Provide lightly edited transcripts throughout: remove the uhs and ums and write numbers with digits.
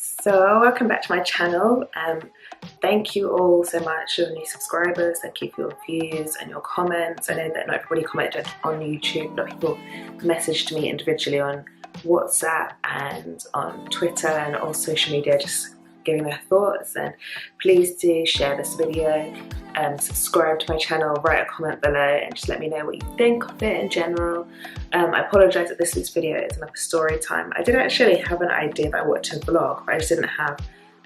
So welcome back to my channel. Thank you all so much for the new subscribers. Thank you for your views and your comments. I know that not everybody commented on YouTube, but people messaged me individually on WhatsApp and on Twitter and all social media, just giving their thoughts. And please do share this video, subscribe to my channel, write a comment below, and just let me know what you think of it in general. I apologise that this week's video is another story time. I did actually have an idea that I wanted to vlog, but I just didn't have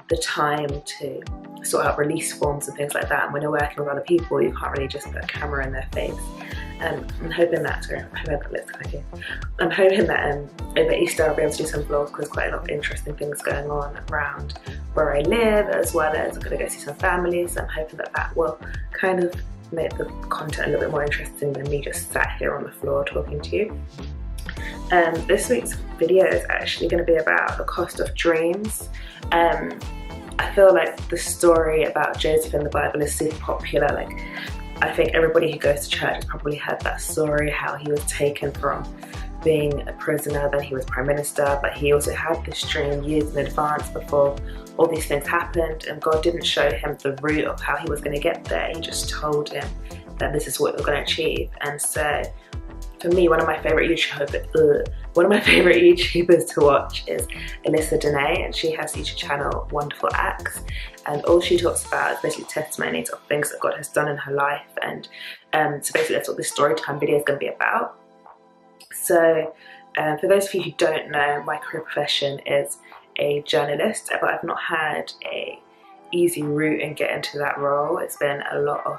the time to sort out release forms and things like that. And when you're working with other people, you can't really just put a camera in their face. I'm hoping that, I'm hoping that over Easter I'll be able to do some vlogs, because there's quite a lot of interesting things going on around where I live, as well as I'm going to go see some families. So I'm hoping that that will kind of make the content a little bit more interesting than me just sat here on the floor talking to you. This week's video is actually going to be about the cost of dreams. I feel like the story about Joseph in the Bible is super popular. Like, I think everybody who goes to church has probably heard that story, how he was taken from being a prisoner, then he was prime minister, but he also had this dream years in advance before all these things happened, and God didn't show him the route of how he was going to get there. He just told him that this is what you're going to achieve. And so for me, one of my favorite YouTubers to watch is Alyssa Danae, and she has a YouTube channel, Wonderful Acts, and all she talks about is basically testimonies of things that God has done in her life. And so basically that's what this story time video is going to be about. So for those of you who don't know, my career profession is a journalist, but I've not had a easy route in getting to that role. It's been a lot of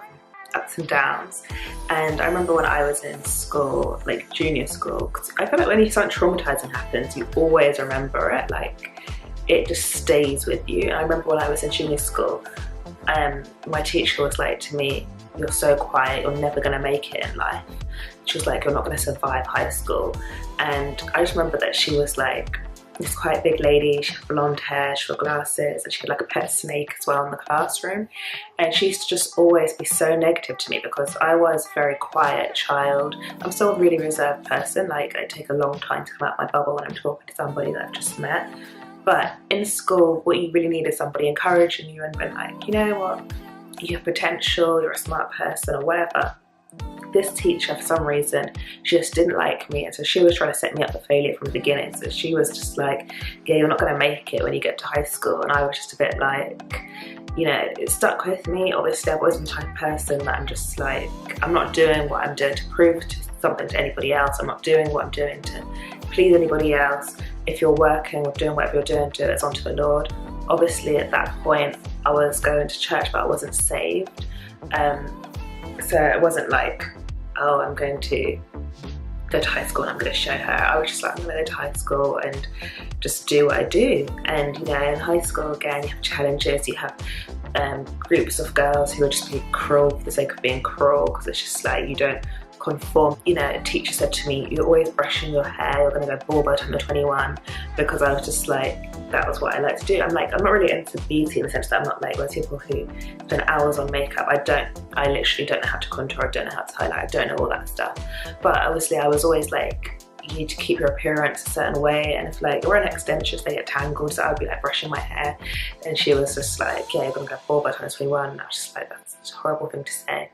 ups and downs. And I remember when I was in school, like junior school, because I feel like when something traumatizing happens, you always remember it, like it just stays with you. And I remember when I was in junior school, my teacher was like to me, "You're so quiet, you're never gonna make it in life." She was like, "You're not gonna survive high school." And I just remember that she was like this quite big lady. She had blonde hair, she wore glasses, and she had like a pet snake as well in the classroom. And she used to just always be so negative to me because I was a very quiet child. I'm still a really reserved person. Like, I take a long time to come out my bubble when I'm talking to somebody that I've just met. But in school, what you really need is somebody encouraging you and being like, you know what, you have potential, you're a smart person or whatever. This teacher, for some reason, just didn't like me, and so she was trying to set me up for failure from the beginning. So she was just like, yeah, you're not going to make it when you get to high school. And I was just a bit like, you know, it stuck with me. Obviously, I've always been the type of person that I'm just like, I'm not doing what I'm doing to prove something to anybody else. I'm not doing what I'm doing to please anybody else. If you're working or doing whatever you're doing, do it unto the Lord. Obviously, at that point, I was going to church, but I wasn't saved. So it wasn't like, oh, I'm going to go to high school and I'm going to show her. I was just like, I'm going to go to high school and just do what I do. And, you know, in high school, again, you have challenges. You have groups of girls who are just being cruel for the sake of being cruel, because it's just like, you don't conform. You know, a teacher said to me, you're always brushing your hair, you're going to go bald by the time you're 21, because I was just like, that was what I like to do. I'm like, I'm not really into beauty in the sense that I'm not like those people who spend hours on makeup. I literally don't know how to contour, I don't know how to highlight, I don't know all that stuff. But obviously I was always like, you need to keep your appearance a certain way, and if like you're wearing extensions, they get tangled, so I would be like brushing my hair, and she was just like, yeah, you're gonna go bald by the time you're 21, and I was just like, that's a horrible thing to say.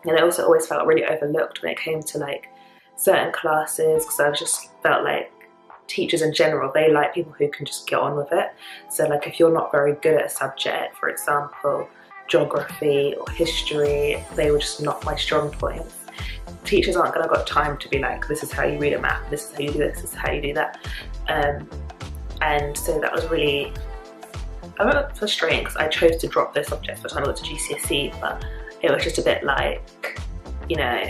And I also always felt really overlooked when it came to like certain classes, because I just felt like teachers in general, they like people who can just get on with it. So like if you're not very good at a subject, for example, geography or history, they were just not my strong points. Teachers aren't gonna got time to be like, this is how you read a map, this is how you do this is how you do that. And so that was really, I remember frustrating, because I chose to drop those subjects by the time I got to GCSE, but it was just a bit like, you know,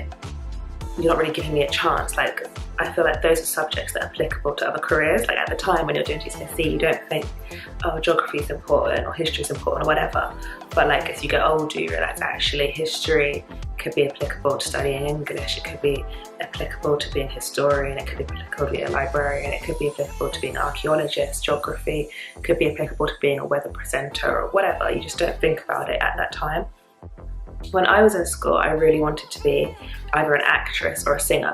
you're not really giving me a chance. Like, I feel like those are subjects that are applicable to other careers. Like at the time when you're doing GCSE, you don't think, oh, geography is important or history is important or whatever. But like as you get older, you realise actually history could be applicable to studying English, it could be applicable to being a historian, it could be applicable to being a librarian, it could be applicable to being an archaeologist, geography could be applicable to being a weather presenter or whatever. You just don't think about it at that time. When I was in school, I really wanted to be either an actress or a singer.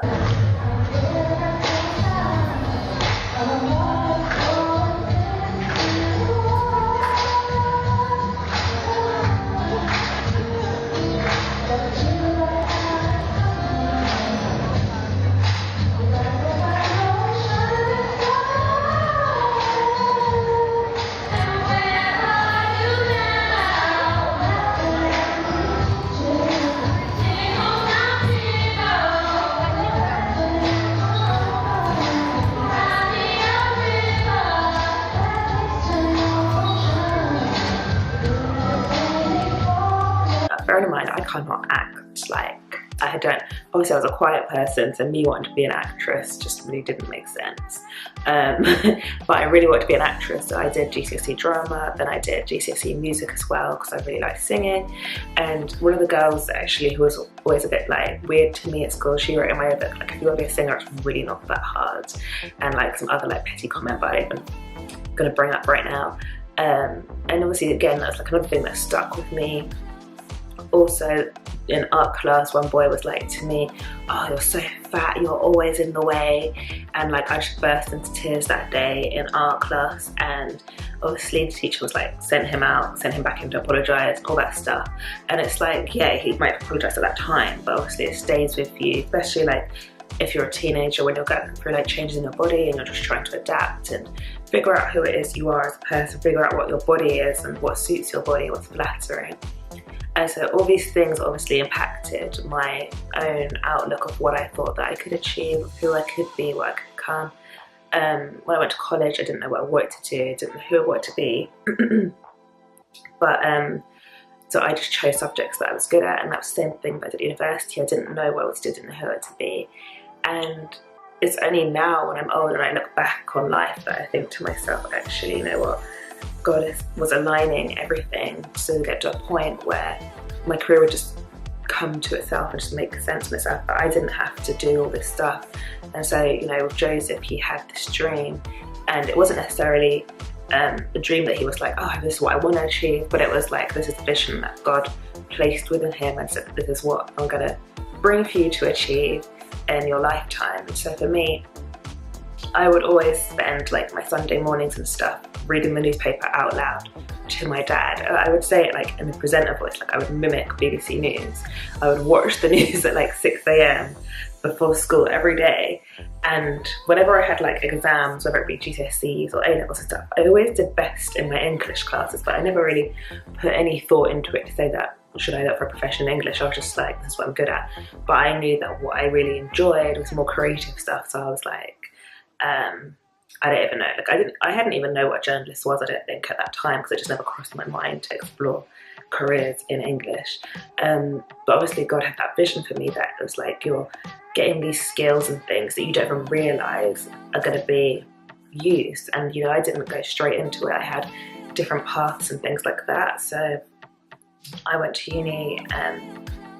cannot act like, I don't, obviously I was a quiet person, so me wanting to be an actress just really didn't make sense. But I really wanted to be an actress, so I did GCSE drama, then I did GCSE music as well because I really like singing. And one of the girls actually who was always a bit like weird to me at school, she wrote in my book like, if you want to be a singer, it's really not that hard, and like some other like petty comment that I'm even gonna bring up right now. And obviously again, that's like another thing that stuck with me. Also in art class, one boy was like to me, oh, you're so fat, you're always in the way. And like I just burst into tears that day in art class, and obviously the teacher was like, sent him back in to apologise, all that stuff. And it's like, yeah, he might apologise at that time, but obviously it stays with you, especially like if you're a teenager, when you're going through like changes in your body and you're just trying to adapt and figure out who it is you are as a person, figure out what your body is and what suits your body, what's flattering. And so all these things obviously impacted my own outlook of what I thought that I could achieve, who I could be, what I could become. When I went to college, I didn't know what I wanted to do, I didn't know who I wanted to be. But so I just chose subjects that I was good at, and that was the same thing that I did at university. I didn't know what I was doing, didn't know who I wanted to be. And it's only now when I'm older and I look back on life that I think to myself, actually, you know what? God was aligning everything to get to a point where my career would just come to itself and just make sense of itself, but I didn't have to do all this stuff. And so, you know, with Joseph, he had this dream, and it wasn't necessarily a dream that he was like, oh, this is what I want to achieve, but it was like, this is the vision that God placed within him and said, this is what I'm gonna bring for you to achieve in your lifetime. And so for me, I would always spend like my Sunday mornings and stuff reading the newspaper out loud to my dad. I would say it like in the presenter voice, like I would mimic BBC News. I would watch the news at like 6 AM before school every day. And whenever I had like exams, whether it be GCSEs or A-levels and stuff, I always did best in my English classes, but I never really put any thought into it to say that, should I look for a profession in English? I was just like, this is what I'm good at. But I knew that what I really enjoyed was more creative stuff. So I was like, I don't even know, like I hadn't even know what a journalist was, I don't think, at that time, because it just never crossed my mind to explore careers in English. But obviously God had that vision for me that it was like, you're getting these skills and things that you don't even realise are going to be used. And you know, I didn't go straight into it, I had different paths and things like that. So I went to uni,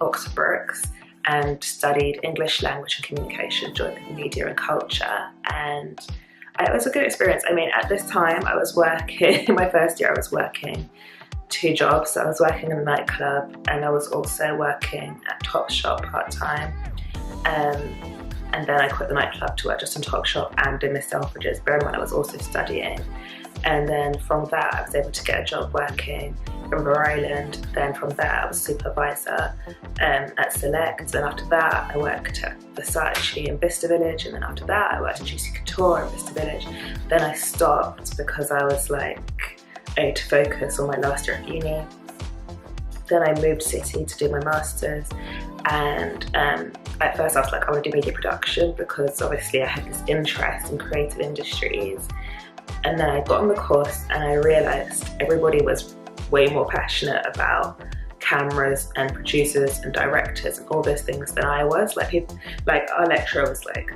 Oxford Brookes, and studied English language and communication, joined media and culture, and it was a good experience. I mean, at this time I was working, in my first year I was working 2 jobs. So I was working in a nightclub, and I was also working at Topshop part-time, and then I quit the nightclub to work just in Topshop and in Miss Selfridges, bear in mind I was also studying. And then from that I was able to get a job working in River Island. Then from there I was supervisor at Select. Then after that I worked at Versace in Bicester Village, and then after that I worked at Juicy Couture in Bicester Village. Then I stopped because I was like, I need to focus on my last year at uni. Then I moved city to do my masters, and at first I was like, I want to do media production because obviously I had this interest in creative industries. And then I got on the course and I realised everybody was way more passionate about cameras and producers and directors and all those things than I was. Like people, like our lecturer was like,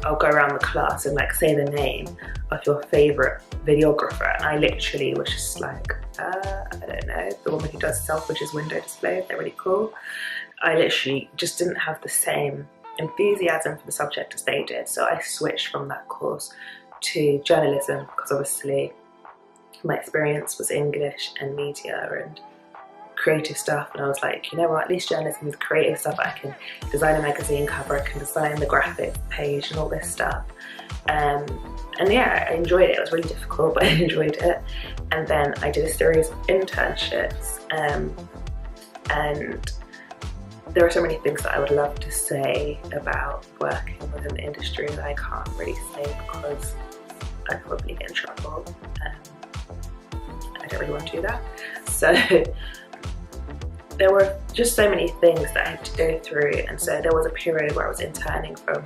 I'll go around the class and like say the name of your favourite videographer, and I literally was just like, I don't know, the woman who does Selfridges window displays, they're really cool. I literally just didn't have the same enthusiasm for the subject as they did, so I switched from that course to journalism because obviously my experience was English and media and creative stuff, and I was like, you know what, at least journalism is creative stuff. I can design a magazine cover, I can design the graphic page and all this stuff. And yeah, I enjoyed it. It was really difficult, but I enjoyed it. And then I did a series of internships, and there are so many things that I would love to say about working within the industry that I can't really say because I'd probably get in trouble. I don't really want to do that. So there were just so many things that I had to go through, and so there was a period where I was interning for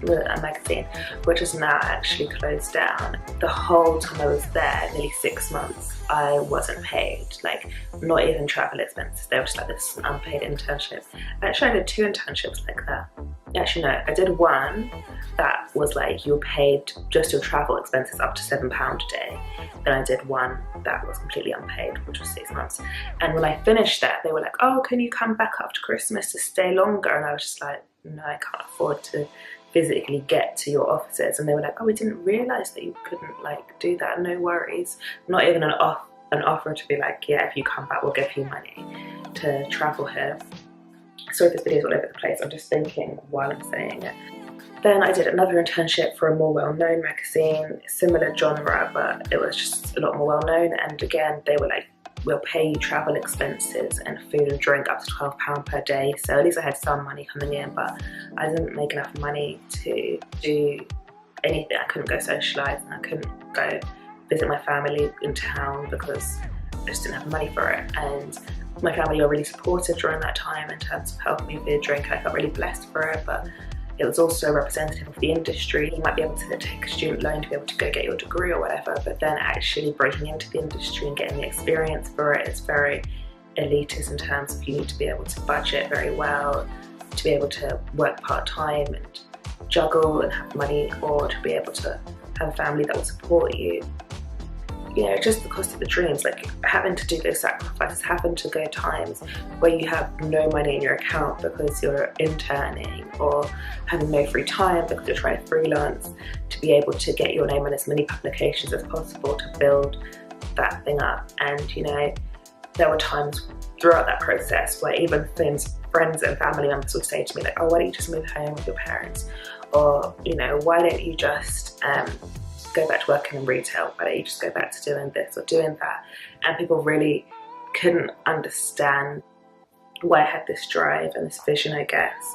a magazine, which is now actually closed down. The whole time I was there, nearly 6 months, I wasn't paid, like not even travel expenses. They were just like, this is an unpaid internship. Actually, I did 2 internships like that. Actually no, I did one that was like you were paid just your travel expenses up to £7 a day. Then I did one that was completely unpaid, which was 6 months. And when I finished that, they were like, oh, can you come back after Christmas to stay longer? And I was just like, no, I can't afford to physically get to your offices. And they were like, oh, we didn't realise that you couldn't like do that, no worries. Not even an offer to be like, yeah, if you come back, we'll give you money to travel here. Sorry if this video is all over the place, I'm just thinking while I'm saying it. Then I did another internship for a more well-known magazine, similar genre, but it was just a lot more well-known. And again, they were like, we'll pay you travel expenses and food and drink up to £12 per day. So at least I had some money coming in, but I didn't make enough money to do anything. I couldn't go socialise and I couldn't go visit my family in town because I just didn't have money for it. And my family were really supportive during that time in terms of helping me with a drink. I felt really blessed for it, but it was also representative of the industry. You might be able to take a student loan to be able to go get your degree or whatever, but then actually breaking into the industry and getting the experience for it is very elitist in terms of you need to be able to budget very well, to be able to work part-time and juggle and have money, or to be able to have a family that will support you. You know, just the cost of the dreams, like having to do those sacrifices, having to go times where you have no money in your account because you're interning, or having no free time because you're trying to freelance, to be able to get your name on as many publications as possible to build that thing up. And you know, there were times throughout that process where even friends and family members would say to me like, oh, why don't you just move home with your parents? Or, you know, why don't you just go back to working in retail? Why don't you just go back to doing this or doing that? And people really couldn't understand why I had this drive and this vision, I guess,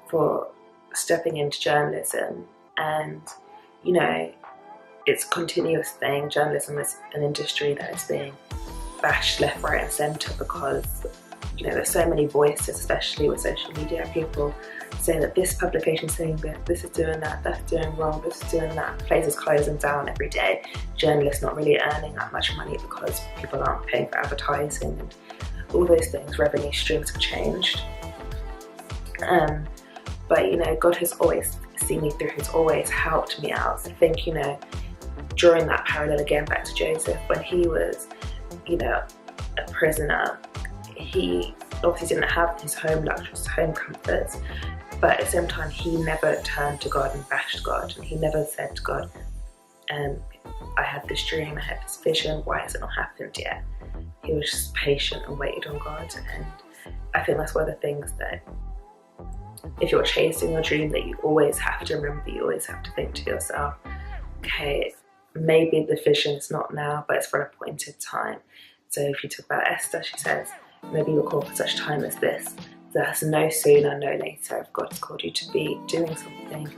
for stepping into journalism. And, you know, it's a continuous thing. Journalism is an industry that is being bashed left, right and centre because, you know, there's so many voices, especially with social media. People say that this publication is saying this is doing that, that's doing wrong, this is doing that. Places closing down every day. Journalists not really earning that much money because people aren't paying for advertising and all those things. Revenue streams have changed. But you know, God has always seen me through, has always helped me out. So I think, you know, during that parallel again back to Joseph, when he was, you know, a prisoner, he obviously didn't have his home luxuries, home comforts, but at the same time he never turned to God and bashed God, and he never said to God, I had this dream, I had this vision, why has it not happened yet? He was just patient and waited on God. And I think that's one of the things that, if you're chasing your dream, that you always have to remember, you always have to think to yourself, okay, maybe the vision is not now, but it's for an appointed time. So if you talk about Esther, she says, maybe you're called for such time as this. That's no sooner, no later. If God has called you to be doing something,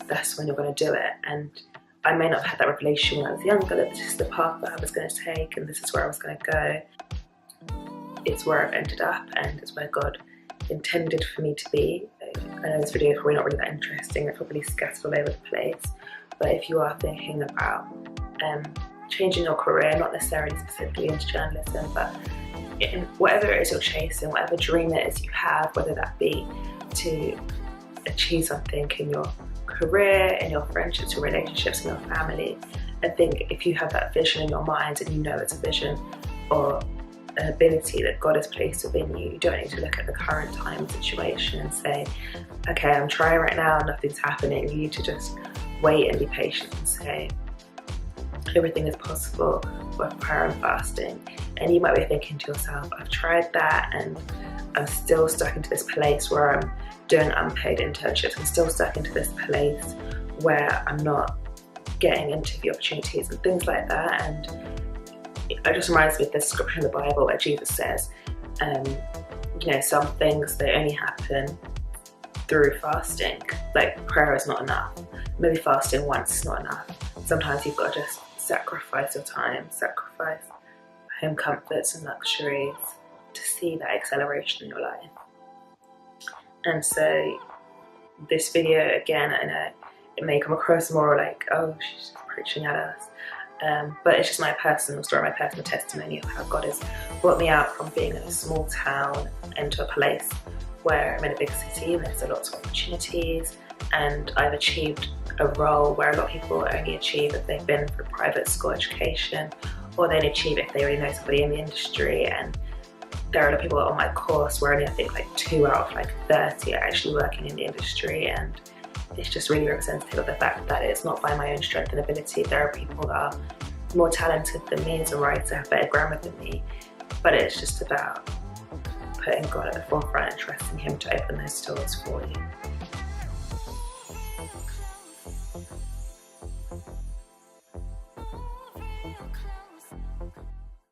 that's when you're going to do it. And I may not have had that revelation when I was younger, that this is the path that I was going to take and this is where I was going to go. It's where I've ended up and it's where God intended for me to be. I know this video is probably not really that interesting, it's probably scattered all over the place, but if you are thinking about changing your career, not necessarily specifically into journalism, but in whatever it is you're chasing, whatever dream it is you have, whether that be to achieve something in your career, in your friendships, your relationships, in your family, I think if you have that vision in your mind and you know it's a vision or an ability that God has placed within you, you don't need to look at the current time situation and say, okay, I'm trying right now, nothing's happening. You need to just wait and be patient and say, everything is possible with prayer and fasting. And you might be thinking to yourself, I've tried that and I'm still stuck into this place where I'm doing unpaid internships. I'm still stuck into this place where I'm not getting interview opportunities and things like that. And it just reminds me of the scripture in the Bible where Jesus says, you know, some things, they only happen through fasting. Like prayer is not enough. Maybe fasting once is not enough. Sometimes you've got to just sacrifice your time, sacrifice home comforts and luxuries to see that acceleration in your life. And so this video, again, I know it may come across more like, oh, she's preaching at us. But it's just my personal story, my personal testimony of how God has brought me out from being in a small town into a place where I'm in a big city and there's a lot of opportunities, and I've achieved a role where a lot of people only achieve if they've been through private school education, or they only achieve if they already know somebody in the industry. And there are a lot of people on my course where only I think like 2 out of like 30 are actually working in the industry, and it's just really representative of the fact that it's not by my own strength and ability. There are people that are more talented than me as a writer, have better grammar than me, but it's just about putting God at the forefront and trusting Him to open those doors for you.